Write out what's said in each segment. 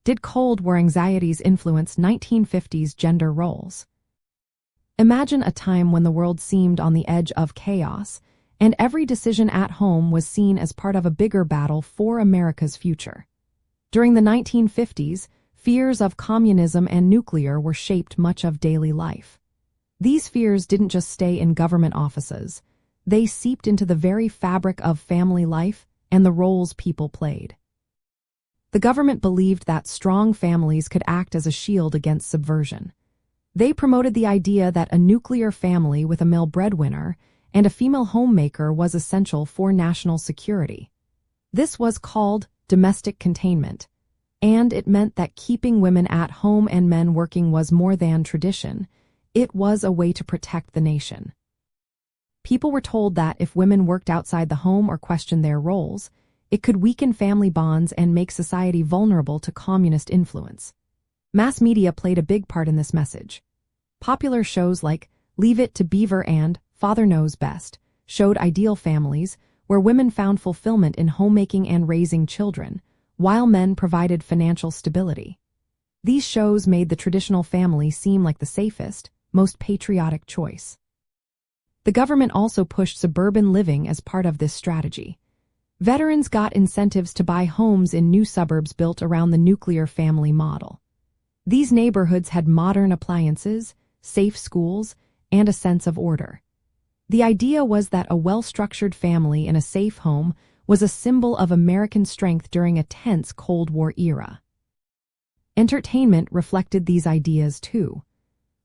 Did Cold War anxieties influence 1950s gender roles? Imagine a time when the world seemed on the edge of chaos, and every decision at home was seen as part of a bigger battle for America's future. During the 1950s, fears of communism and nuclear were shaped much of daily life. These fears didn't just stay in government offices. They seeped into the very fabric of family life and the roles people played. The government believed that strong families could act as a shield against subversion. They promoted the idea that a nuclear family with a male breadwinner and a female homemaker was essential for national security. This was called domestic containment, and it meant that keeping women at home and men working was more than tradition. It was a way to protect the nation. People were told that if women worked outside the home or questioned their roles, it could weaken family bonds and make society vulnerable to communist influence. Mass media played a big part in this message. Popular shows like Leave It to Beaver and Father Knows Best showed ideal families where women found fulfillment in homemaking and raising children, while men provided financial stability. These shows made the traditional family seem like the safest, most patriotic choice. The government also pushed suburban living as part of this strategy. Veterans got incentives to buy homes in new suburbs built around the nuclear family model. These neighborhoods had modern appliances, safe schools, and a sense of order. The idea was that a well-structured family in a safe home was a symbol of American strength during a tense Cold War era. Entertainment reflected these ideas too.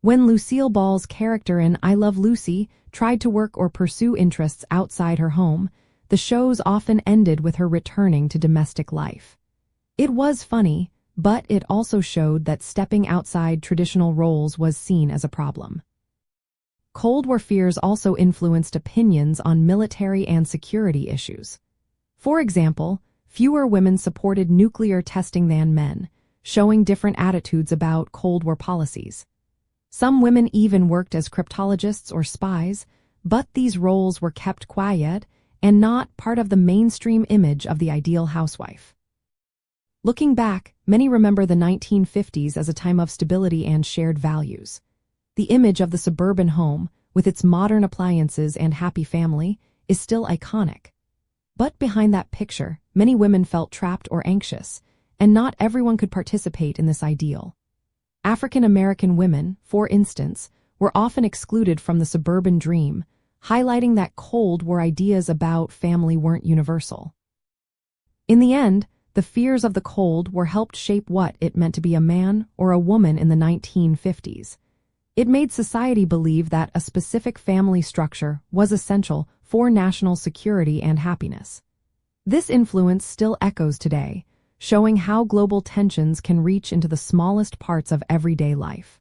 When Lucille Ball's character in I Love Lucy tried to work or pursue interests outside her home, the shows often ended with her returning to domestic life. It was funny, but it also showed that stepping outside traditional roles was seen as a problem. Cold War fears also influenced opinions on military and security issues. For example, fewer women supported nuclear testing than men, showing different attitudes about Cold War policies. Some women even worked as cryptologists or spies, but these roles were kept quiet and not part of the mainstream image of the ideal housewife. Looking back, many remember the 1950s as a time of stability and shared values. The image of the suburban home, with its modern appliances and happy family, is still iconic. But behind that picture, many women felt trapped or anxious, and not everyone could participate in this ideal. African American women, for instance, were often excluded from the suburban dream, highlighting that Cold War ideas about family weren't universal. In the end, the fears of the Cold War helped shape what it meant to be a man or a woman in the 1950s. It made society believe that a specific family structure was essential for national security and happiness. This influence still echoes today, showing how global tensions can reach into the smallest parts of everyday life.